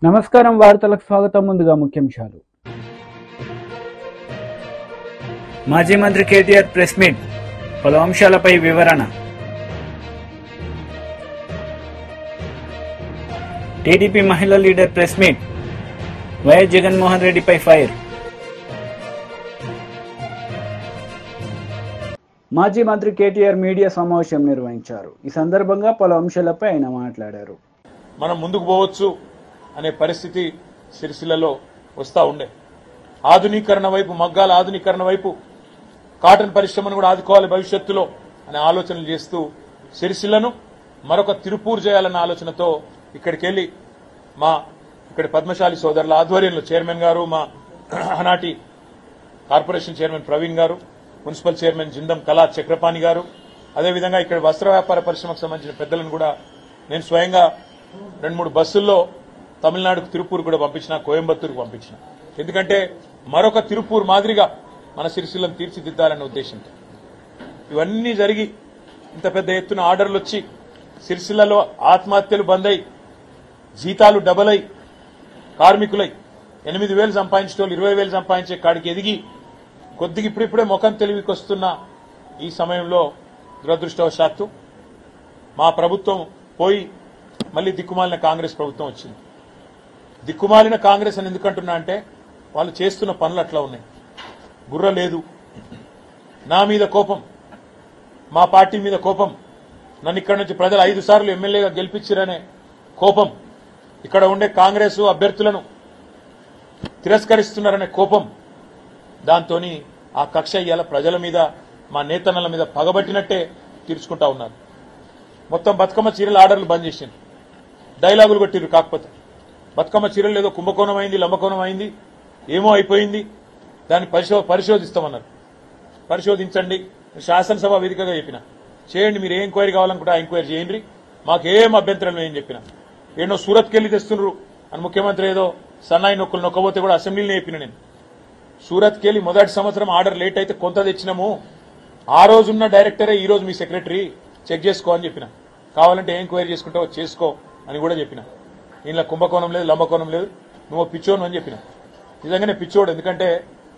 నమస్కారం వార్తలకు స్వాగతం. ముందుగా ముఖ్యాంశాలు. మాజీ మంత్రి కేటీఆర్ ప్రెస్ మీట్, పలు అంశాలపై వివరణ. టీడీపీ మహిళా leader press meet, YS Jaganmohan రెడ్డిపై ఫైర్. మాజీ మంత్రి కేటీఆర్ మీడియా సమావేశం నిర్వహించారు. ఈ సందర్భంగా పలు అంశాలపై ఆయన మాట్లాడారు. మనం ముందుకు పోవచ్చు అనే పరిస్థితి సిరిసిల్లలో వస్తూ ఉండే. ఆధునీకరణ వైపు, మగ్గాల ఆధునీకరణ వైపు, కాటన్ పరిశ్రమను కూడా ఆదుకోవాలి భవిష్యత్తులో అనే ఆలోచనలు చేస్తూ సిరిసిల్లను మరొక తిరుపూర్ చేయాలన్న ఆలోచనతో ఇక్కడికి వెళ్లి ఇక్కడి పద్మశాలి సోదరుల ఆధ్వర్యంలో చైర్మన్ గారు, మా ఆనాటి కార్పొరేషన్ చైర్మన్ ప్రవీణ్ గారు, మున్సిపల్ చైర్మన్ జిందం కళా చక్రపాణి గారు, అదేవిధంగా ఇక్కడ వస్త్ర వ్యాపార పరిశ్రమకు సంబంధించిన పెద్దలను కూడా నేను స్వయంగా 2-3 బస్సుల్లో తమిళనాడుకు తిరుపూర్ కూడా పంపించిన, కోయంబత్తూరుకు పంపించిన. ఎందుకంటే మరొక తిరుపూర్ మాదిరిగా మన సిరిసిల్లను తీర్చిదిద్దాలనే ఉద్దేశంతో ఇవన్నీ జరిగి ఇంత పెద్ద ఎత్తున ఆర్డర్లు వచ్చి సిరిసిల్లలో ఆత్మహత్యలు బంద్ అయి, జీతాలు డబల్ అయి, కార్మికులై 8,000 సంపాదించేటోళ్ళు 20,000 సంపాదించే కాడికి ఎదిగి కొద్దిగా ఇప్పుడిప్పుడే ముఖం తెలివికి వస్తున్న ఈ సమయంలో దురదృష్టవశాత్తు మా ప్రభుత్వం పోయి మళ్లీ దిక్కుమాలిన కాంగ్రెస్ ప్రభుత్వం వచ్చింది. దిక్కుమాలిన కాంగ్రెస్ అని ఎందుకంటున్నా అంటే వాళ్ళు చేస్తున్న పనులు అట్లా ఉన్నాయి. బుర్ర లేదు, నా మీద కోపం, మా పార్టీ మీద కోపం, నన్ను ఇక్కడ నుంచి ప్రజలు 5 సార్లు ఎమ్మెల్యేగా గెలిపించారనే కోపం, ఇక్కడ ఉండే కాంగ్రెస్ అభ్యర్థులను తిరస్కరిస్తున్నారనే కోపం, దాంతో ఆ కక్ష ఇయ్యాల ప్రజల మీద, మా నేతన్నల మీద పగబట్టినట్టే తీర్చుకుంటా ఉన్నారు. మొత్తం బతుకమ్మ చీరల ఆర్డర్లు బంద్ చేసింది, డైలాగులు కొట్టిరు. కాకపోతే బతుకమ్మ చీరలు ఏదో కుంభకోణం అయింది, లంబకోణం అయింది, ఏమో అయిపోయింది, దాన్ని పరిశోధిస్తామన్నారు. పరిశోధించండి, శాసనసభ వేదికగా చెప్పిన చేయండి, మీరు ఏ ఎంక్వైరీ కావాలనుకుంటే ఆ ఎంక్వైరీ చేయండి, మాకేం అభ్యంతరం లేదని చెప్పిన. ఏదో సూరత్కి వెళ్లి తెస్తున్నారు అని ముఖ్యమంత్రి ఏదో సన్నాయి నొక్కులు నొక్కబోతే కూడా అసెంబ్లీలో చెప్పిన. నేను సూరత్కి వెళ్లి మొదటి సంవత్సరం ఆర్డర్ లేట్ అయితే కొంత తెచ్చినాము, ఆ రోజున్న డైరెక్టరే ఈ రోజు మీ సెక్రటరీ, చెక్ చేసుకో అని చెప్పిన. కావాలంటే ఏ ఎంక్వైరీ చేసుకుంటావో చేసుకో అని కూడా చెప్పిన. ఇంట్లో కుంభకోణం లేదు, లంబకోణం లేదు, నువ్వు పిచ్చోను అని చెప్పిన. నిజంగానే పిచ్చోడు, ఎందుకంటే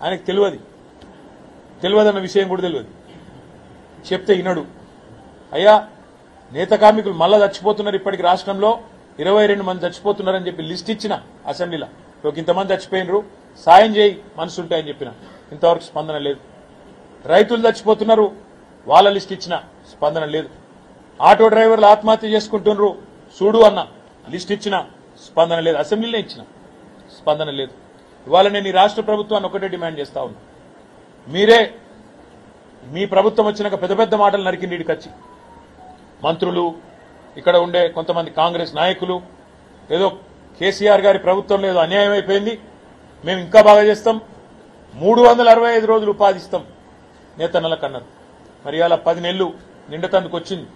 ఆయనకు తెలియదన్న విషయం కూడా తెలియదు. చెప్తే వినడు. అయ్యా, నేత కార్మికులు మళ్ళా చచ్చిపోతున్నారు, ఇప్పటికి రాష్ట్రంలో 22 మంది చచ్చిపోతున్నారని చెప్పి లిస్ట్ ఇచ్చిన అసెంబ్లీలో. ఇంతమంది చచ్చిపోయినరు, సాయం చేయి మనసుంటాయని చెప్పిన. ఇంతవరకు స్పందన లేదు. రైతులు చచ్చిపోతున్నారు, వాళ్ళ లిస్ట్ ఇచ్చిన, స్పందన లేదు. ఆటో డ్రైవర్లు ఆత్మహత్య చేసుకుంటున్నారు, చూడు అన్న, లిస్ట్ ఇచ్చిన, స్పందన లేదు. అసెంబ్లీలో ఇచ్చిన, స్పందన లేదు. ఇవాళ నేను ఈ రాష్ట్ర ప్రభుత్వాన్ని ఒకటే డిమాండ్ చేస్తా ఉన్నా. మీరే మీ ప్రభుత్వం వచ్చినాక పెద్ద పెద్ద మాటలు నరికిండి ఇడికొచ్చి. మంత్రులు, ఇక్కడ ఉండే కొంతమంది కాంగ్రెస్ నాయకులు ఏదో కేసీఆర్ గారి ప్రభుత్వంలో ఏదో అన్యాయం అయిపోయింది, మేము ఇంకా బాగా చేస్తాం, 365 రోజులు ఉపాధి ఇస్తాం నేతన్నలకు అన్నారు. మరి ఇవాళ 10 నెలలు నిండతందుకు వచ్చింది,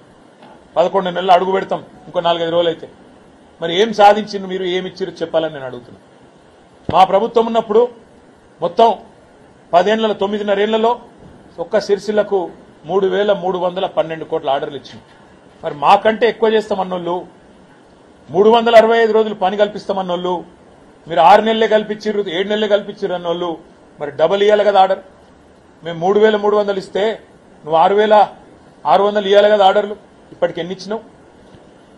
11 నెలలు అడుగు పెడతాం ఇంకో 4-5 రోజులు అయితే. మరి ఏం సాధించింది మీరు, ఏమిచ్చిరు చెప్పాలని నేను అడుగుతున్నా. మా ప్రభుత్వం ఉన్నప్పుడు మొత్తం 9.5 ఏళ్లలో ఒక్క సిరిసిల్లకు 3,312 కోట్ల ఆర్డర్లు ఇచ్చింది. మరి మాకంటే ఎక్కువ చేస్తామన్నోళ్ళు, 365 రోజులు పని కల్పిస్తామన్నోళ్ళు, మీరు 6 నెలలే కల్పించారు, 7 నెలలే కల్పించారు అన్నోళ్ళు మరి డబల్ ఇవ్వాలి కదా ఆర్డర్. మేము 3,300 ఇస్తే నువ్వు 6,600 ఇవ్వాలి కదా ఆర్డర్లు. ఇప్పటికి ఎన్ని ఇచ్చినావు?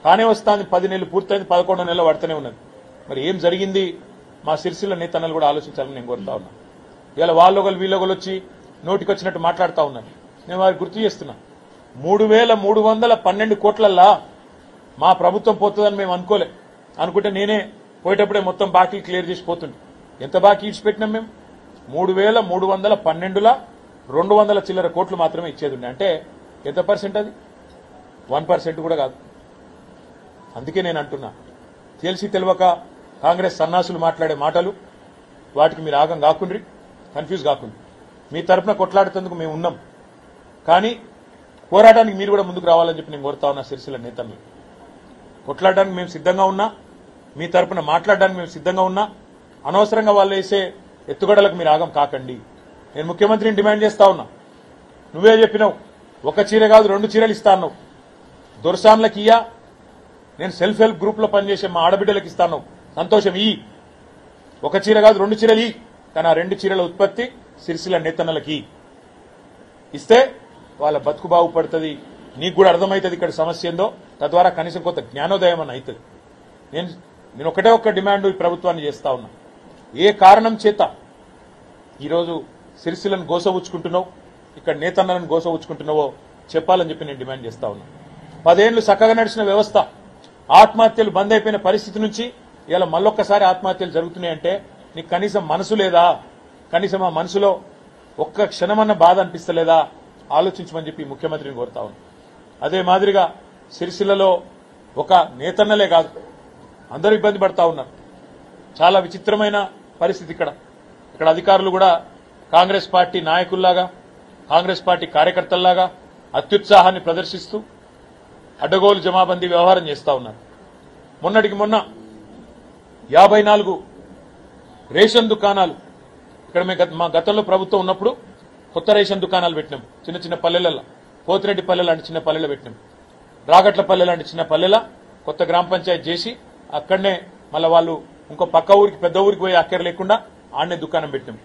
కానే వస్తాంది, 10 నెలలు పూర్తయింది, 11 నెలలు పడుతూనే ఉన్నది. మరి ఏం జరిగింది? మా సిరిసిల్ల నేతన్నలు కూడా ఆలోచించాలని నేను కోరుతా ఉన్నా. ఇవాళ వాళ్ళొకరు వీళ్ళొకరు వచ్చి నోటికొచ్చినట్టు మాట్లాడుతూ ఉన్నారు. నేను వారికి గుర్తు చేస్తున్నా, 3,312 కోట్లల్లా మా ప్రభుత్వం పోతుందని మేము అనుకుంటే నేనే పోయేటప్పుడే మొత్తం బాకీలు క్లియర్ చేసి పోతుండే. ఎంత బాకీ ఇచ్చిపెట్టినాం మేము? 3,312లా 200 చిల్లర కోట్లు మాత్రమే ఇచ్చేది ఉండే. అంటే ఎంత పర్సెంట్ అది? 1% కూడా కాదు. అందుకే నేను అంటున్నా, తెలిసి తెలియక కాంగ్రెస్ సన్నాసులు మాట్లాడే మాటలు, వాటికి మీరు ఆగం కాకుండ్రి, కన్ఫ్యూజ్ కాకుండ్రి. మీ తరఫున కొట్లాడుతందుకు మేము ఉన్నాం, కానీ పోరాటానికి మీరు కూడా ముందుకు రావాలని చెప్పి నేను కోరుతా ఉన్నా. సిరిసిల్ల నేతలు కొట్లాడడానికి మేము సిద్ధంగా ఉన్నా, మీ తరఫున మాట్లాడడానికి మేము సిద్ధంగా ఉన్నా. అనవసరంగా వాళ్ళు వేసే ఎత్తుగడలకు మీరు ఆగం కాకండి. నేను ముఖ్యమంత్రిని డిమాండ్ చేస్తా ఉన్నా. నువ్వే చెప్పినావు, 1 చీర కాదు 2 చీరలు ఇస్తా అన్నావు. దొరసాన్లకి ఇయ్యా, నేను సెల్ఫ్ హెల్ప్ గ్రూప్ లో పనిచేసే మా ఆడబిడ్డలకు ఇస్తాను, సంతోషం. ఒక చీర కాదు 2 చీరలు కానీ ఆ 2 చీరల ఉత్పత్తి సిరిసిల్ల నేతన్నలకి ఇస్తే వాళ్ళ బతుకు బాగుపడుతుంది. నీకు కూడా అర్థమవుతుంది ఇక్కడ సమస్య ఏందో. తద్వారా కనీసం కొంత జ్ఞానోదయం అని అవుతుంది. నేను ఒకటే ఒక్క డిమాండ్ ఈ ప్రభుత్వాన్ని చేస్తా ఉన్నా. ఏ కారణం చేత ఈరోజు సిరిసిల్లను గోసవుచ్చుకుంటున్నావు, ఇక్కడ నేతన్నలను గోసవుచ్చుకుంటున్నావో చెప్పాలని చెప్పి నేను డిమాండ్ చేస్తా ఉన్నా. 10 ఏళ్లు చక్కగా నడిచిన వ్యవస్థ ఆత్మహత్యలు బంద్ అయిపోయిన పరిస్థితి నుంచి ఇలా మళ్ళొక్కసారి ఆత్మహత్యలు జరుగుతున్నాయంటే నీకు కనీసం మనసు లేదా? కనీసం ఆ మనసులో ఒక్క క్షణమన్న బాధ అనిపిస్తలేదా? ఆలోచించమని చెప్పి ముఖ్యమంత్రిని కోరుతా ఉన్నా. అదే మాదిరిగా సిరిసిల్లలో ఒక నేతన్నలే కాదు అందరూ ఇబ్బంది పడతా ఉన్నారు. చాలా విచిత్రమైన పరిస్థితి ఇక్కడ అధికారులు కూడా కాంగ్రెస్ పార్టీ నాయకుల్లాగా, కాంగ్రెస్ పార్టీ కార్యకర్తల్లాగా అత్యుత్సాహాన్ని ప్రదర్శిస్తూ అడ్డగోలు జమాబందీ వ్యవహారం చేస్తా ఉన్నారు. మొన్నటికి మొన్న 54 రేషన్ దుకాణాలు ఇక్కడ మా గతంలో ప్రభుత్వం ఉన్నప్పుడు కొత్త రేషన్ దుకాణాలు పెట్టినాం. చిన్న చిన్న పల్లెలలో, పోతిరెడ్డి పల్లె లాంటి చిన్న పల్లెలో పెట్టినాం. రాగట్ల పల్లె లాంటి చిన్న పల్లెల కొత్త గ్రామ పంచాయతీ చేసి అక్కడనే మళ్ళీ వాళ్ళు ఇంకో పక్క ఊరికి పెద్ద ఊరికి పోయి అక్కర లేకుండా ఆడనే దుకాణం పెట్టినాం.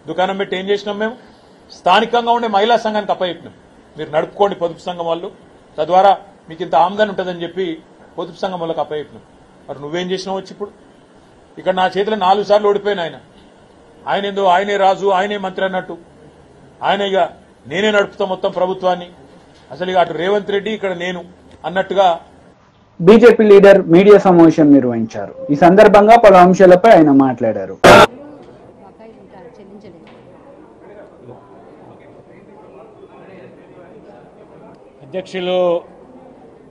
దుకాణం పెట్టి ఏం చేసినాం? మేము స్థానికంగా ఉండే మహిళా సంఘానికి అప్పచెప్పినాం. మీరు నడుపుకోండి పొదుపు సంఘం వాళ్ళు, తద్వారా మీకు ఇంత ఆమ్దాని ఉంటుందని చెప్పి పొదుపు సంఘం వాళ్ళకి అప్పచెప్పినాం. మరి నువ్వేం చేసినావు? వచ్చి ఇప్పుడు ఇక్కడ నా చేతిలో 4 సార్లు ఓడిపోయిన ఆయన ఏందో ఆయనే రాజు, ఆయనే మంత్రి అన్నట్టు ఆయన ఇక నేనే నడుపుతా మొత్తం ప్రభుత్వాన్ని, అసలు ఇక అటు రేవంత్ రెడ్డి ఇక్కడ నేను అన్నట్టుగా బీజేపీ లీడర్ మీడియా సమావేశం నిర్వహించారు. ఈ సందర్భంగా పలు అంశాలపై ఆయన మాట్లాడారు. అధ్యక్షులు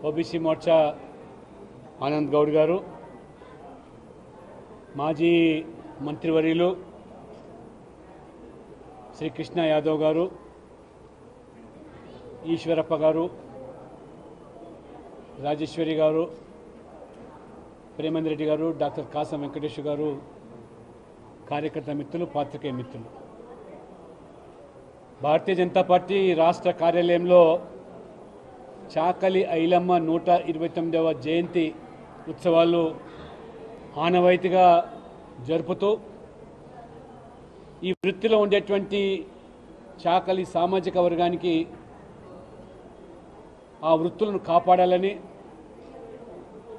ఓబీసీ మోర్చా ఆనంద్ గౌడ్ గారు, మాజీ మంత్రివర్యులు శ్రీ కృష్ణ యాదవ్ గారు, ఈశ్వరప్ప గారు, రాజేశ్వరి గారు, ప్రేమేంద్ర రెడ్డి గారు, డాక్టర్ కాసం వెంకటేశ్వర గారు, కార్యకర్త మిత్రులు, పాత్రికేయ మిత్రులు, భారతీయ జనతా పార్టీ రాష్ట్ర కార్యాలయంలో చాకలి ఐలమ్మ 129వ జయంతి ఉత్సవాలు ఆనవాయితీగా జరుపుతూ ఈ వృత్తిలో ఉండేటువంటి చాకలి సామాజిక వర్గానికి ఆ వృత్తులను కాపాడాలని,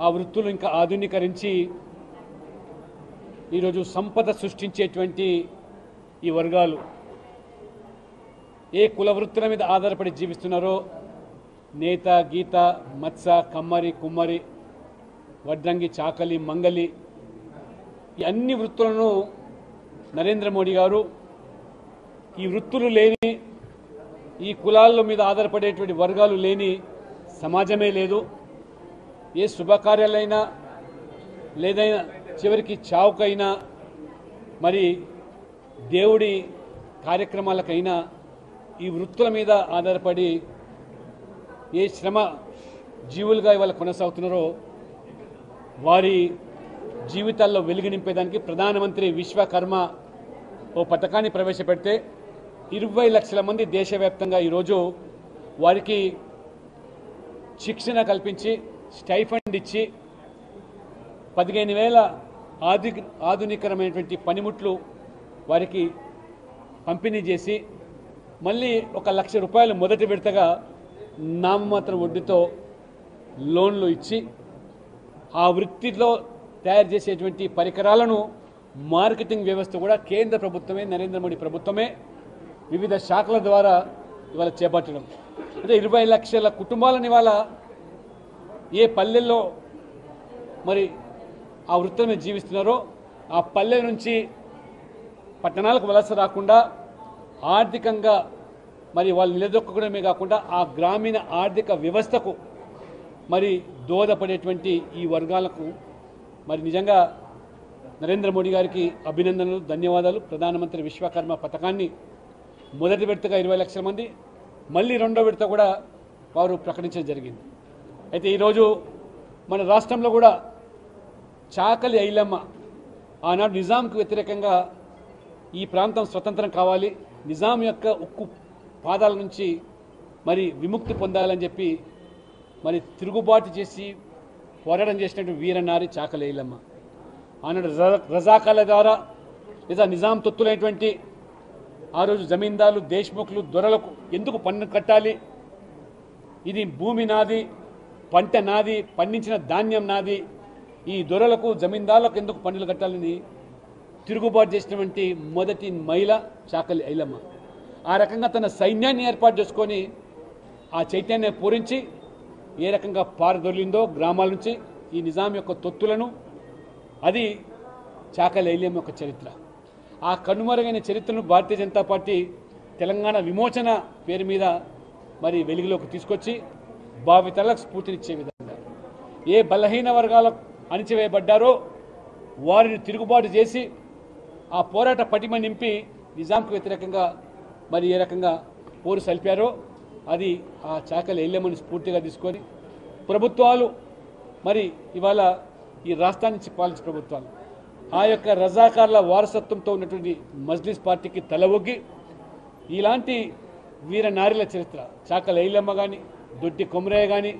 ఆ వృత్తులు ఇంకా ఆధునీకరించి ఈరోజు సంపద సృష్టించేటువంటి ఈ వర్గాలు ఏ కుల వృత్తుల మీద ఆధారపడి జీవిస్తున్నారో నేత, గీత, మత్స్య, కమ్మరి, కుమ్మరి, వడ్రంగి, చాకలి, మంగలి ఈ అన్ని వృత్తులను నరేంద్ర మోడీ గారు ఈ వృత్తులు లేని, ఈ కులాల మీద ఆధారపడేటువంటి వర్గాలు లేని సమాజమే లేదు. ఏ శుభకార్యాలైనా లేదైనా చివరికి చావుకైనా మరి దేవుడి కార్యక్రమాలకైనా ఈ వృత్తుల మీద ఆధారపడి ఏ శ్రమ జీవులుగా ఇవాళ కొనసాగుతున్నారో వారి జీవితాల్లో వెలుగు నింపేదానికి ప్రధానమంత్రి విశ్వకర్మ ఓ పథకాన్ని ప్రవేశపెడితే 20 లక్షల మంది దేశవ్యాప్తంగా ఈరోజు వారికి శిక్షణ కల్పించి స్టైఫండ్ ఇచ్చి 15,000 ఆధునికరమైనటువంటి పనిముట్లు వారికి పంపిణీ చేసి మళ్ళీ 1 లక్ష రూపాయలు మొదటి విడతగా నామమాత్ర వడ్డీతో లోన్లు ఇచ్చి ఆ వృత్తిలో తయారు చేసేటువంటి పరికరాలను మార్కెటింగ్ వ్యవస్థ కూడా కేంద్ర ప్రభుత్వమే, నరేంద్ర మోడీ ప్రభుత్వమే వివిధ శాఖల ద్వారా ఇవాళ చేపట్టడం. అంటే 20 లక్షల కుటుంబాలను ఇవాళ ఏ పల్లెల్లో మరి ఆ వృత్తిని జీవిస్తున్నారో ఆ పల్లె నుంచి పట్టణాలకు వలస రాకుండా ఆర్థికంగా మరి వాళ్ళు నిలదొక్కడమే కాకుండా ఆ గ్రామీణ ఆర్థిక వ్యవస్థకు మరి దోహదపడేటువంటి ఈ వర్గాలకు మరి నిజంగా నరేంద్ర మోడీ గారికి అభినందనలు, ధన్యవాదాలు. ప్రధానమంత్రి విశ్వకర్మ పథకాన్ని మొదటి విడతగా 20 లక్షల మంది, మళ్ళీ రెండో విడత కూడా వారు ప్రకటించడం జరిగింది. అయితే ఈరోజు మన రాష్ట్రంలో కూడా చాకలి ఐలమ్మ ఆనాడు నిజాంకు వ్యతిరేకంగా ఈ ప్రాంతం స్వతంత్రం కావాలి, నిజాం యొక్క ఉక్కు పాదాల నుంచి మరి విముక్తి పొందాలని చెప్పి మరి తిరుగుబాటు చేసి పోరాటం చేసినటువంటి వీరనారి చాకలి ఐలమ్మ. ఆనాడు రజాకాల ద్వారా లేదా నిజాం తొత్తులైనటువంటి ఆ రోజు జమీందారులు దేశ్ముఖులు దొరలకు ఎందుకు పన్ను కట్టాలి, ఇది భూమి నాది, పంట నాది, పండించిన ధాన్యం నాది, ఈ దొరలకు జమీందారులకు ఎందుకు పన్నులు కట్టాలని తిరుగుబాటు చేసినటువంటి మొదటి మహిళ చాకలి ఐలమ్మ. ఆ రకంగా తన సైన్యాన్ని ఏర్పాటు చేసుకొని ఆ చైతన్యం పూరించి ఏ రకంగా పారదొలిందో గ్రామాల నుంచి ఈ నిజాం యొక్క తొత్తులను, అది చాకలి ఐలమ్మ యొక్క చరిత్ర. ఆ కనుమరుగైన చరిత్రను భారతీయ జనతా పార్టీ తెలంగాణ విమోచన పేరు మీద మరి వెలుగులోకి తీసుకొచ్చి భావితరాలకు స్ఫూర్తినిచ్చే విధంగా ఏ బలహీన వర్గాలకు అణిచివేయబడ్డారో వారిని తిరుగుబాటు చేసి ఆ పోరాట పటిమ నింపి నిజాంకు వ్యతిరేకంగా మరి ఏ రకంగా పోరు సల్పారో అది ఆ చాకలి ఐలమ్మని స్ఫూర్తిగా తీసుకొని ప్రభుత్వాలు మరి ఇవాళ ఈ రాష్ట్రాన్ని పాలించే ప్రభుత్వాలు ఆ యొక్క రజాకార్ల వారసత్వంతో ఉన్నటువంటి మజ్లిస్ పార్టీకి తల ఒగ్గి ఇలాంటి వీర నారీల చరిత్ర చాకలి ఐలమ్మ కానీ, దొడ్డి కొమరయ్య కానీ,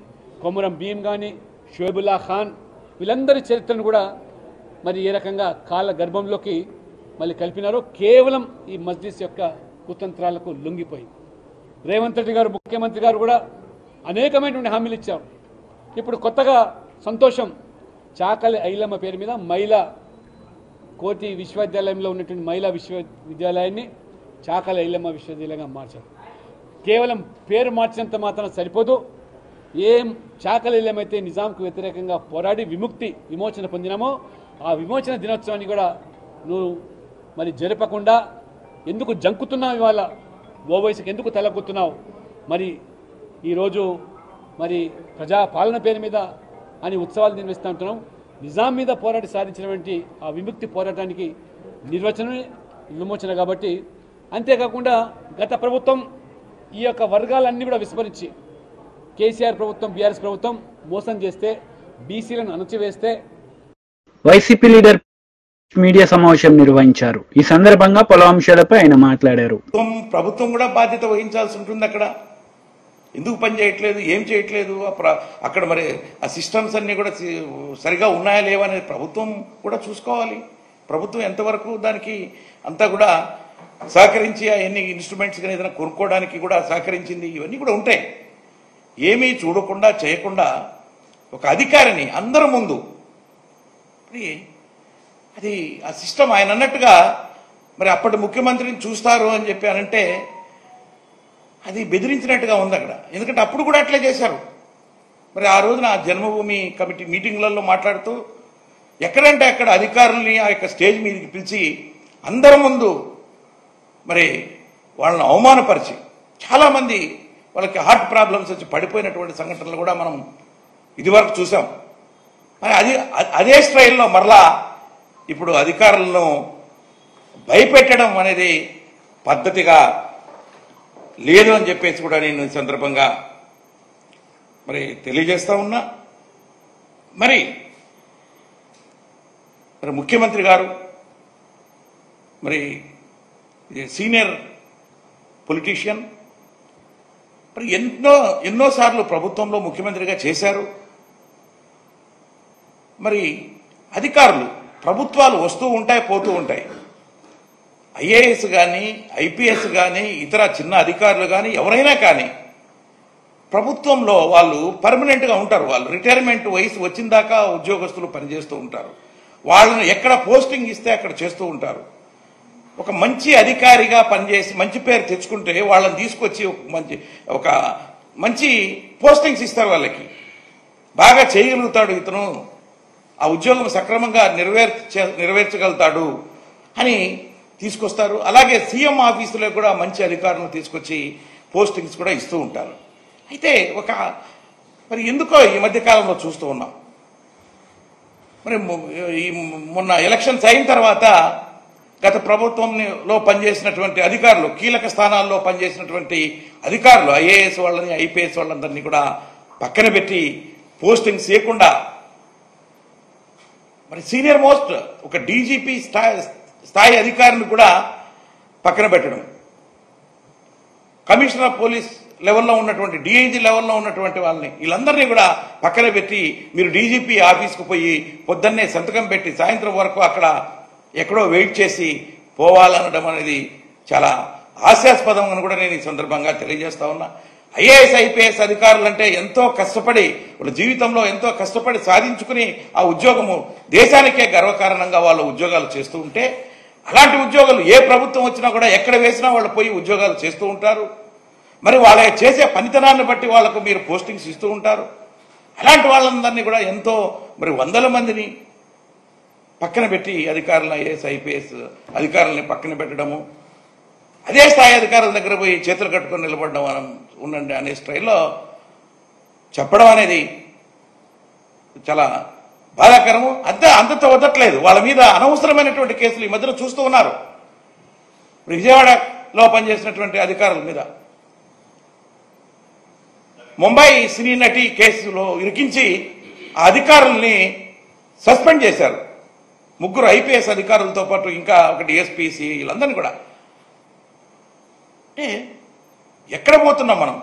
కొమరం భీం కానీ, షోబుల్లా ఖాన్, వీళ్ళందరి చరిత్రను కూడా మరి ఏ రకంగా కాళ్ళ గర్భంలోకి మళ్ళీ కలిపినారో కేవలం ఈ మజ్లిస్ యొక్క కుతంత్రాలకు లొంగిపోయి రేవంత్ రెడ్డి గారు ముఖ్యమంత్రి గారు కూడా అనేకమైనటువంటి హామీలు ఇచ్చారు. ఇప్పుడు కొత్తగా సంతోషం, చాకలి ఐలమ్మ పేరు మీద మహిళా కోటి విశ్వవిద్యాలయంలో ఉన్నటువంటి మహిళా విశ్వవిద్యాలయాన్ని చాకలి ఐలమ్మ విశ్వవిద్యాలయంగా మార్చారు. కేవలం పేరు మార్చినంత మాత్రం సరిపోదు. ఏం చాకలి ఐలమ్మ అయితే నిజాంకు వ్యతిరేకంగా పోరాడి విమోచన పొందినామో ఆ విమోచన దినోత్సవాన్ని కూడా నువ్వు మరి జరపకుండా ఎందుకు జంకుతున్నావు, ఇవాళ ఓవైసీకి ఎందుకు తలగుతున్నావు, మరి ఈరోజు మరి ప్రజాపాలన పేరు మీద అని ఉత్సవాలు నిర్వహిస్తూ ఉంటున్నాం. నిజాం మీద పోరాటి సాధించినటువంటి ఆ విముక్తి పోరాటానికి నిర్వచనమే విమోచన. కాబట్టి అంతేకాకుండా గత ప్రభుత్వం ఈ యొక్క వర్గాలన్నీ కూడా విస్మరించి కేసీఆర్ ప్రభుత్వం, బీఆర్ఎస్ ప్రభుత్వం మోసం చేస్తే, బీసీలను అణచివేస్తే వైసీపీ లీడర్ మీడియా సమావేశం నిర్వహించారు. ఈ సందర్భంగా పలు అంశాలపై ఆయన మాట్లాడారు. ప్రభుత్వం కూడా బాధ్యత వహించాల్సి ఉంటుంది. అక్కడ ఎందుకు పని చేయట్లేదు, ఏం చేయట్లేదు, అక్కడ మరి ఆ సిస్టమ్స్ అన్ని కూడా సరిగా ఉన్నాయా లేవా అనేది ప్రభుత్వం కూడా చూసుకోవాలి. ప్రభుత్వం ఎంతవరకు దానికి అంతా కూడా సహకరించి ఎన్ని ఇన్స్ట్రుమెంట్స్ కానీ ఏదైనా కొనుక్కోవడానికి కూడా సహకరించింది, ఇవన్నీ కూడా ఉంటాయి. ఏమీ చూడకుండా చేయకుండా ఒక అధికారిని అందరి ముందు అది ఆ సిస్టమ్ ఆయన అన్నట్టుగా మరి అప్పటి ముఖ్యమంత్రిని చూస్తారు అని చెప్పి అనంటే అది బెదిరించినట్టుగా ఉంది అక్కడ. ఎందుకంటే అప్పుడు కూడా అట్లే చేశారు. మరి ఆ రోజున జన్మభూమి కమిటీ మీటింగ్లలో మాట్లాడుతూ ఎక్కడంటే అక్కడ అధికారుల్ని ఆ యొక్క స్టేజ్ మీదకి పిలిచి అందరి ముందు మరి వాళ్ళని అవమానపరిచి చాలామంది వాళ్ళకి హార్ట్ ప్రాబ్లమ్స్ వచ్చి పడిపోయినటువంటి సంఘటనలు కూడా మనం ఇదివరకు చూసాం. మరి అదే స్టైల్లో మరలా ఇప్పుడు అధికారులను భయపెట్టడం అనేది పద్ధతిగా లేదు అని చెప్పేసి కూడా నేను ఈ సందర్భంగా మరి తెలియజేస్తా ఉన్నా. మరి ముఖ్యమంత్రి గారు మరి సీనియర్ పొలిటీషియన్, మరి ఎన్నోసార్లు ప్రభుత్వంలో ముఖ్యమంత్రిగా చేశారు. మరి అధికారులు ప్రభుత్వాలు వస్తూ ఉంటాయి, పోతూ ఉంటాయి. ఐఏఎస్ కానీ, ఐపీఎస్ కానీ, ఇతర చిన్న అధికారులు కానీ, ఎవరైనా కానీ ప్రభుత్వంలో వాళ్ళు పర్మనెంట్గా ఉంటారు. వాళ్ళు రిటైర్మెంట్ వయసు వచ్చిన దాకా ఉద్యోగస్తులు పనిచేస్తూ ఉంటారు. వాళ్ళను ఎక్కడ పోస్టింగ్ ఇస్తే అక్కడ చేస్తూ ఉంటారు. ఒక మంచి అధికారిగా పనిచేసి మంచి పేరు తెచ్చుకుంటే వాళ్ళని తీసుకొచ్చి ఒక మంచి పోస్టింగ్స్ ఇస్తారు. వాళ్ళకి బాగా చేయగలుగుతాడు ఇతను, ఆ ఉద్యోగం సక్రమంగా నెరవేర్చగలుగుతాడు అని తీసుకొస్తారు. అలాగే సీఎం ఆఫీసులో కూడా మంచి అధికారులను తీసుకొచ్చి పోస్టింగ్స్ కూడా ఇస్తూ ఉంటారు. అయితే మరి ఎందుకో ఈ మధ్య కాలంలో చూస్తూ ఉన్నాం. మరి మొన్న ఎలక్షన్స్ అయిన తర్వాత గత ప్రభుత్వంలో పనిచేసినటువంటి అధికారులు, కీలక స్థానాల్లో పనిచేసినటువంటి అధికారులు, ఐఏఎస్ వాళ్ళని, ఐపీఎస్ వాళ్ళందరినీ కూడా పక్కన పెట్టి పోస్టింగ్స్ చేయకుండా మరి సీనియర్ మోస్ట్ ఒక డీజీపీ స్థాయి అధికారిని కూడా పక్కన పెట్టడం, కమిషనర్ ఆఫ్ పోలీస్ లెవెల్లో ఉన్నటువంటి డిఐజీ లెవెల్లో ఉన్నటువంటి వాళ్ళని వీళ్ళందరినీ కూడా పక్కన పెట్టి మీరు డీజీపీ ఆఫీస్కు పోయి పొద్దున్నే సంతకం పెట్టి సాయంత్రం వరకు అక్కడ ఎక్కడో వెయిట్ చేసి పోవాలనడం అనేది చాలా హాస్యాస్పదం అని కూడా నేను ఈ సందర్భంగా తెలియజేస్తా ఉన్నా. ఐఏఎస్ ఐపీఎస్ అధికారులు అంటే ఎంతో కష్టపడి వాళ్ళ జీవితంలో ఎంతో కష్టపడి సాధించుకుని ఆ ఉద్యోగము దేశానికే గర్వకారణంగా వాళ్ళు ఉద్యోగాలు చేస్తూ ఉంటే అలాంటి ఉద్యోగాలు ఏ ప్రభుత్వం వచ్చినా కూడా ఎక్కడ వేసినా వాళ్ళు పోయి ఉద్యోగాలు చేస్తూ ఉంటారు. మరి వాళ్ళ చేసే పనితనాన్ని బట్టి వాళ్ళకు మీరు పోస్టింగ్స్ ఇస్తూ ఉంటారు. అలాంటి వాళ్ళందరినీ కూడా ఎంతో మరి వందల మందిని పక్కన పెట్టి అధికారులను ఐఏఎస్ ఐపీఎస్ అధికారులని పక్కన పెట్టడము, అదే స్థాయి అధికారుల దగ్గర పోయి చేతులు కట్టుకొని నిలబడడం ఉండండి అనే స్టైల్లో చెప్పడం అనేది చాలా బాధాకరము. అంతతో వదట్లేదు. వాళ్ళ మీద అనవసరమైనటువంటి కేసులు ఈ మధ్యన చూస్తూ ఉన్నారు. విజయవాడలో పనిచేసినటువంటి అధికారుల మీద ముంబై సినీ నటి కేసులో ఇరికించి ఆ అధికారుల్ని సస్పెండ్ చేశారు. 3 ఐపీఎస్ అధికారులతో పాటు ఇంకా ఒకటి ఎస్పీసీ వీళ్ళందరినీ కూడా. అంటే ఎక్కడ పోతున్నాం మనం?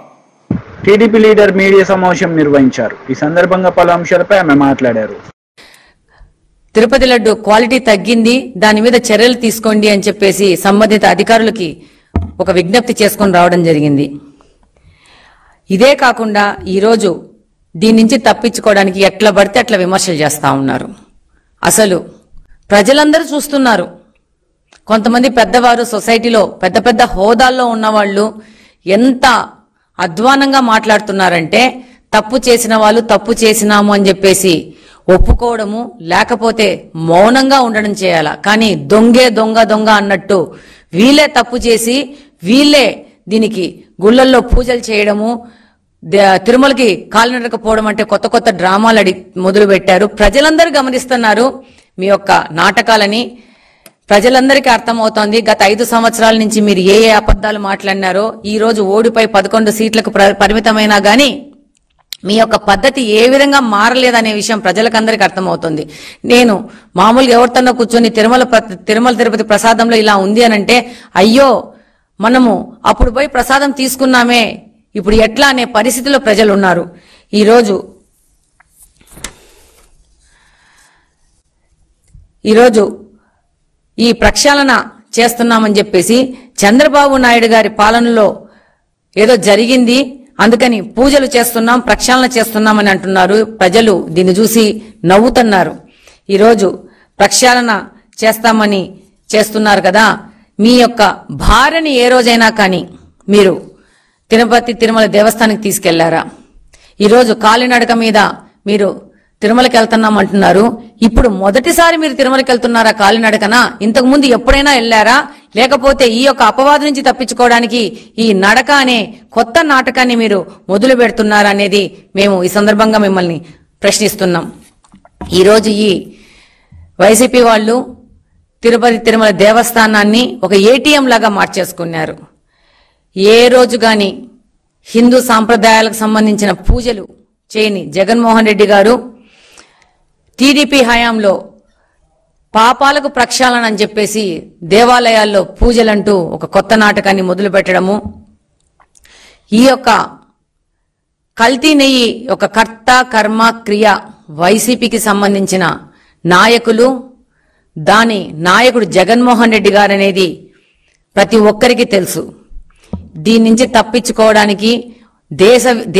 టీడీపీ లీడర్ మీడియా సమావేశం నిర్వహించారు. ఈ సందర్భంగా పలు అంశాలపై ఆమె మాట్లాడారు. తిరుపతి లడ్డు క్వాలిటీ తగ్గింది, దాని మీద చర్యలు తీసుకోండి అని చెప్పేసి సంబంధిత అధికారులకి ఒక విజ్ఞప్తి చేసుకొని రావడం జరిగింది. ఇదే కాకుండా ఈరోజు దీని నుంచి తప్పించుకోవడానికి ఎట్లా పడితే అట్లా విమర్శలు చేస్తా ఉన్నారు. అసలు ప్రజలందరూ చూస్తున్నారు. కొంతమంది పెద్దవారు సొసైటీలో పెద్ద పెద్ద హోదాల్లో ఉన్నవాళ్లు ఎంత అధ్వానంగా మాట్లాడుతున్నారంటే తప్పు చేసిన వాళ్ళు తప్పు చేసినాము అని చెప్పేసి ఒప్పుకోవడము, లేకపోతే మౌనంగా ఉండడం చేయాలా. కానీ దొంగే దొంగ దొంగ అన్నట్టు వీళ్ళే తప్పు చేసి వీళ్ళే దీనికి గుళ్ళల్లో పూజలు చేయడము, తిరుమలకి కాలినడకపోవడం అంటే కొత్త కొత్త డ్రామాలు మొదలు పెట్టారు. ప్రజలందరూ గమనిస్తున్నారు మీ యొక్క నాటకాలని. ప్రజలందరికీ అర్థమవుతోంది గత 5 సంవత్సరాల నుంచి మీరు ఏ అబద్దాలు మాట్లాడినారో. ఈ రోజు ఓడిపై 11 సీట్లకు పరిమితమైనా గానీ మీ యొక్క పద్ధతి ఏ విధంగా మారలేదనే విషయం ప్రజలకందరికీ అర్థమవుతుంది. నేను మామూలుగా ఎవరితోనో కూర్చొని తిరుమల తిరుపతి ప్రసాదంలో ఇలా ఉంది అనంటే అయ్యో మనము అప్పుడు పోయి ప్రసాదం తీసుకున్నామే ఇప్పుడు ఎట్లా అనే పరిస్థితిలో ప్రజలు ఉన్నారు. ఈరోజు ఈ ప్రక్షాళన చేస్తున్నామని చెప్పేసి చంద్రబాబు నాయుడు గారి పాలనలో ఏదో జరిగింది, అందుకని పూజలు చేస్తున్నాం, ప్రక్షాళన చేస్తున్నామని అంటున్నారు. ప్రజలు దీన్ని చూసి నవ్వుతున్నారు. ఈరోజు ప్రక్షాళన చేస్తామని చేస్తున్నారు కదా, మీ యొక్క భార్యని ఏ రోజైనా కానీ మీరు తిరుమల దేవస్థానానికి తీసుకెళ్లారా? ఈరోజు కాలినడక మీద మీరు తిరుమలకి వెళ్తున్నాం అంటున్నారు. ఇప్పుడు మొదటిసారి మీరు తిరుమలకి వెళ్తున్నారా కాలినడకనా? ఇంతకు ముందు ఎప్పుడైనా వెళ్లారా? లేకపోతే ఈ యొక్క అపవాదు నుంచి తప్పించుకోవడానికి ఈ నడక అనే కొత్త నాటకాన్ని మీరు మొదలు పెడుతున్నారా అనేది మేము ఈ సందర్భంగా మిమ్మల్ని ప్రశ్నిస్తున్నాం. ఈరోజు ఈ వైసీపీ వాళ్ళు తిరుమల దేవస్థానాన్ని ఒక ఏటీఎం లాగా మార్చేసుకున్నారు. ఏ రోజు గాని హిందూ సాంప్రదాయాలకు సంబంధించిన పూజలు చేయని జగన్మోహన్ రెడ్డి గారు టీడీపీ హయాంలో పాపాలకు ప్రక్షాళన అని చెప్పేసి దేవాలయాల్లో పూజలంటూ ఒక కొత్త నాటకాన్ని మొదలు పెట్టడము, ఈ యొక్క కల్తీ నెయ్యి ఒక కర్త కర్మ క్రియ వైసీపీకి సంబంధించిన నాయకులు, దాని నాయకుడు జగన్మోహన్ రెడ్డి గారు అనేది ప్రతి ఒక్కరికి తెలుసు. దీని నుంచి తప్పించుకోవడానికి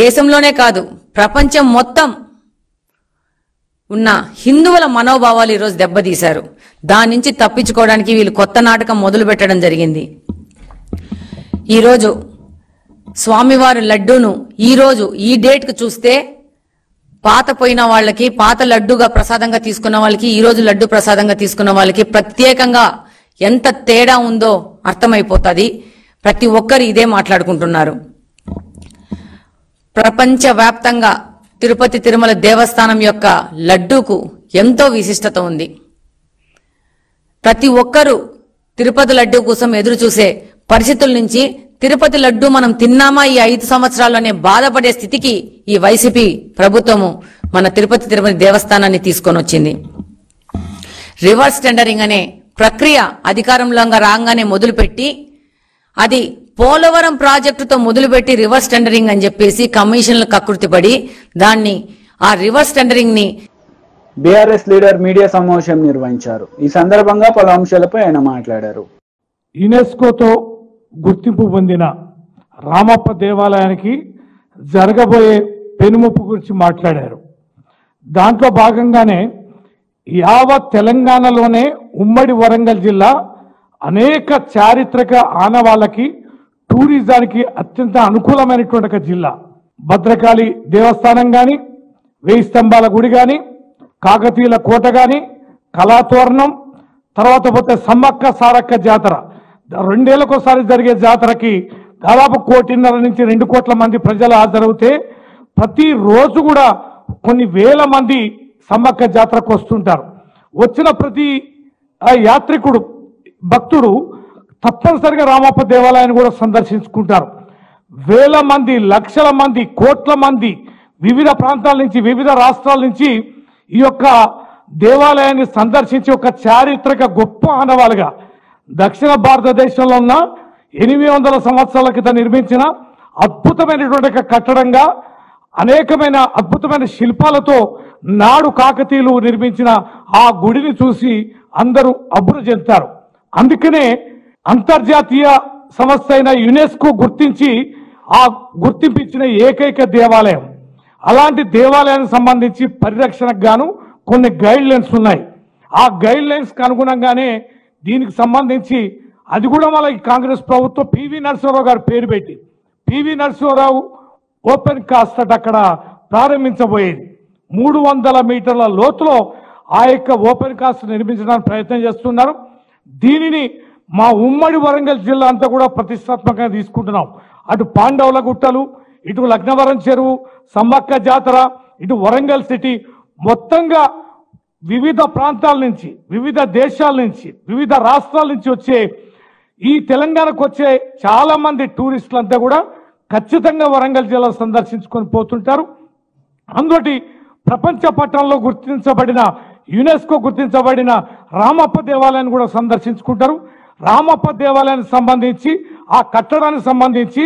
దేశంలోనే కాదు ప్రపంచం మొత్తం ఉన్న హిందువుల మనోభావాలు ఈరోజు దెబ్బతీశారు. దాని నుంచి తప్పించుకోవడానికి వీళ్ళు కొత్త నాటకం మొదలు పెట్టడం జరిగింది. ఈరోజు స్వామివారి లడ్డూను ఈరోజు ఈ డేట్ కు చూస్తే పాత పోయిన వాళ్ళకి, పాత లడ్డూగా ప్రసాదంగా తీసుకున్న వాళ్ళకి, ఈ రోజు లడ్డు ప్రసాదంగా తీసుకున్న వాళ్ళకి ప్రత్యేకంగా ఎంత తేడా ఉందో అర్థమైపోతుంది. ప్రతి ఒక్కరు ఇదే మాట్లాడుకుంటున్నారు. ప్రపంచ వ్యాప్తంగా తిరుమల దేవస్థానం యొక్క లడ్డూకు ఎంతో విశిష్టత ఉంది. ప్రతి ఒక్కరూ తిరుపతి లడ్డూ కోసం ఎదురు చూసే పరిస్థితుల నుంచి తిరుపతి లడ్డూ మనం తిన్నామా ఈ 5 సంవత్సరాల్లోనే బాధపడే స్థితికి ఈ వైసీపీ ప్రభుత్వము మన తిరుపతి దేవస్థానాన్ని తీసుకొని వచ్చింది. రివర్స్ టెండరింగ్ అనే ప్రక్రియ అధికారంలో రాగానే మొదలుపెట్టి అది పోలవరం ప్రాజెక్టుతో మొదలుపెట్టి రివర్స్ టెండరింగ్ అని చెప్పేసి కమిషన్లు కకృతిపడి దాన్ని ఆ రివర్స్ టెండరింగ్ ని బీఆర్ఎస్ లీడర్ మీడియా సమావేశం నిర్వహించారు. ఈ సందర్భంగా పలు అంశాలపై ఆయన మాట్లాడారు. యునెస్కోతో గుర్తింపు పొందిన రామప్ప దేవాలయానికి జరగబోయే పెనుముప్పు గురించి మాట్లాడారు. దాంట్లో భాగంగానే యావత్ తెలంగాణలోనే ఉమ్మడి వరంగల్ జిల్లా అనేక చారిత్రక ఆనవాళ్ళకి టూరిజానికి అత్యంత అనుకూలమైనటువంటి ఒక జిల్లా. భద్రకాళి దేవస్థానం కానీ, 1000 స్తంభాల గుడి కానీ, కాకతీయుల కోట కానీ, కళాతోరణం, తర్వాత పోతే సమ్మక్క సారక్క జాతర 2 ఏళ్లకోసారి జరిగే జాతరకి దాదాపు 1.5 నుంచి 2 కోట్ల మంది ప్రజలు హాజరవుతే ప్రతిరోజు కూడా కొన్ని వేల మంది సమ్మక్క జాతరకు వస్తుంటారు. వచ్చిన ప్రతి యాత్రికుడు భక్తుడు తప్పనిసరిగా రామప్ప దేవాలయాన్ని కూడా సందర్శించుకుంటారు. వేల మంది, లక్షల మంది, కోట్ల మంది వివిధ ప్రాంతాల నుంచి, వివిధ రాష్ట్రాల నుంచి ఈ యొక్క దేవాలయాన్ని సందర్శించి ఒక చారిత్రక గొప్ప ఆనవాలుగా దక్షిణ భారతదేశంలో ఉన్న 800 సంవత్సరాల క్రితం నిర్మించిన అద్భుతమైనటువంటి కట్టడంగా అనేకమైన అద్భుతమైన శిల్పాలతో నాడు కాకతీయులు నిర్మించిన ఆ గుడిని చూసి అందరూ అబ్బురు చెందుతారు. అందుకనే అంతర్జాతీయ సంస్థ అయిన యునెస్కో గుర్తించి ఆ గుర్తింపించిన ఏకైక దేవాలయం. అలాంటి దేవాలయానికి సంబంధించి పరిరక్షణకు గాను కొన్ని గైడ్ లైన్స్ ఉన్నాయి. ఆ గైడ్ లైన్స్ కు అనుగుణంగానే దీనికి సంబంధించి అది కూడా మళ్ళీ కాంగ్రెస్ ప్రభుత్వం పివి నరసింహారావు గారు పేరు పెట్టి పివి నరసింహారావు ఓపెన్ కాస్ట్ అక్కడ ప్రారంభించబోయేది. 300 మీటర్ల లోతులో ఆ యొక్క ఓపెన్ కాస్ట్ నిర్మించడానికి ప్రయత్నం చేస్తున్నారు. దీనిని మా ఉమ్మడి వరంగల్ జిల్లా అంతా కూడా ప్రతిష్టాత్మకంగా తీసుకుంటున్నాం. అటు పాండవుల గుట్టలు, ఇటు లగ్నవరం చెరువు, సమ్మక్క జాతర, ఇటు వరంగల్ సిటీ మొత్తంగా వివిధ ప్రాంతాల నుంచి, వివిధ దేశాల నుంచి, వివిధ రాష్ట్రాల నుంచి వచ్చే ఈ తెలంగాణకు వచ్చే చాలా మంది టూరిస్టులంతా కూడా ఖచ్చితంగా వరంగల్ జిల్లా సందర్శించుకొని పోతుంటారు. అందుటి ప్రపంచ పట్టణంలో గుర్తించబడిన యునెస్కో గుర్తించబడిన రామప్ప దేవాలయాన్ని కూడా సందర్శించుకుంటారు. రామప్ప దేవాలయానికి సంబంధించి ఆ కట్టడానికి సంబంధించి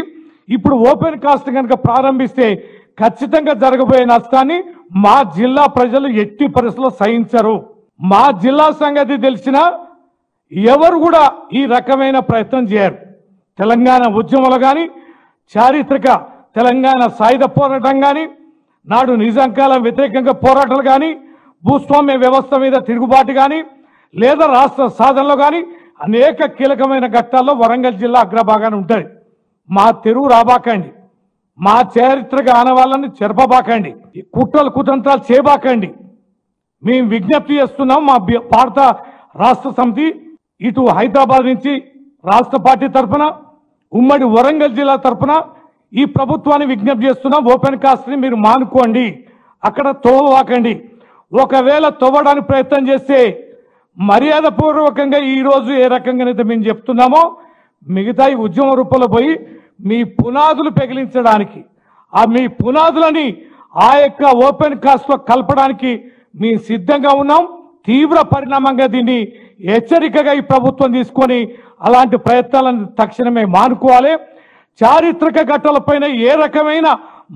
ఇప్పుడు ఓపెన్ కాస్ట్ కనుక ప్రారంభిస్తే ఖచ్చితంగా జరగబోయే నష్టాన్ని మా జిల్లా ప్రజలు ఎట్టి పరిస్థితుల్లో సహించరు. మా జిల్లా సంగతి తెలిసిన ఎవరు కూడా ఈ రకమైన ప్రయత్నం చేయరు. తెలంగాణ ఉద్యమంలో కానీ, చారిత్రక తెలంగాణ సాయుధ పోరాటం కానీ, నాడు నిజాంకాలం వ్యతిరేకంగా పోరాటాలు కానీ, భూస్వామ్య వ్యవస్థ మీద తిరుగుబాటు కానీ, లేదా రాష్ట్ర సాధనలో కానీ అనేక కీలకమైన ఘట్టాల్లో వరంగల్ జిల్లా అగ్రభాగాన ఉంటుంది. మా తెరువు రాబాకండి, మా చారిత్రక ఆనవాళ్ళని చెరపబాకండి, కుట్రలు కుతంత్రాలు చేయబాకండి. మేము విజ్ఞప్తి చేస్తున్నాం. మా భారత రాష్ట్ర సమితి ఇటు హైదరాబాద్ నుంచి రాష్ట్ర పార్టీ తరఫున, ఉమ్మడి వరంగల్ జిల్లా తరఫున ఈ ప్రభుత్వాన్ని విజ్ఞప్తి చేస్తున్నాం. ఓపెన్ కాస్ట్ ని మీరు మానుకోండి, అక్కడ తోవకండి. ఒకవేళ తవ్వడానికి ప్రయత్నం చేస్తే మర్యాద పూర్వకంగా ఈ రోజు ఏ రకంగానైతే మేము చెప్తున్నామో మిగతా ఈ ఉద్యమ రూపంలో పోయి మీ పునాదులు పెగిలించడానికి, ఆ మీ పునాదులని ఆ యొక్క ఓపెన్ కాస్ట్ లో కలపడానికి మేము సిద్ధంగా ఉన్నాం. తీవ్ర పరిణామంగా దీన్ని హెచ్చరికగా ఈ ప్రభుత్వం తీసుకొని అలాంటి ప్రయత్నాలను తక్షణమే మానుకోవాలి. చారిత్రక ఘట్టాలపైన ఏ రకమైన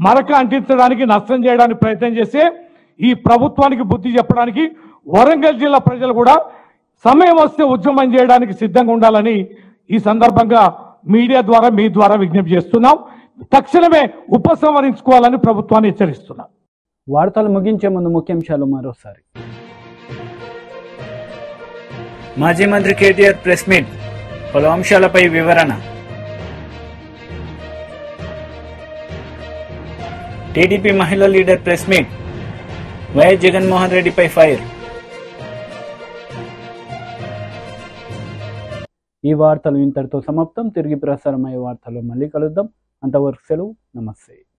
మరక అంటించడానికి, నష్టం చేయడానికి ప్రయత్నం చేస్తే ఈ ప్రభుత్వానికి బుద్ధి చెప్పడానికి వరంగల్ జిల్లా ప్రజలు కూడా సమయం వస్తే ఉద్యమం చేయడానికి సిద్ధంగా ఉండాలని ఈ సందర్భంగా మీడియా ద్వారా, మీ ద్వారా విజ్ఞప్తి చేస్తున్నాం. తక్షణమే ఉపసంహరించుకోవాలని ప్రభుత్వాన్ని హెచ్చరిస్తున్నాం. వార్తలు ముగించే ముందు ముఖ్యాంశాలు మరోసారి. మాజీ మంత్రి కేటీఆర్ ప్రెస్ మీట్, పలు అంశాలపై వివరణ. టీడీపీ మహిళా leader press meet, YS Jaganmohan రెడ్డిపై ఫైర్. ఈ వార్తలు ఇంతటితో సమాప్తం. తిరిగి ప్రసారమయ్యే వార్తలు మళ్ళీ కలుద్దాం. అంతవరకు సెలవు. నమస్తే.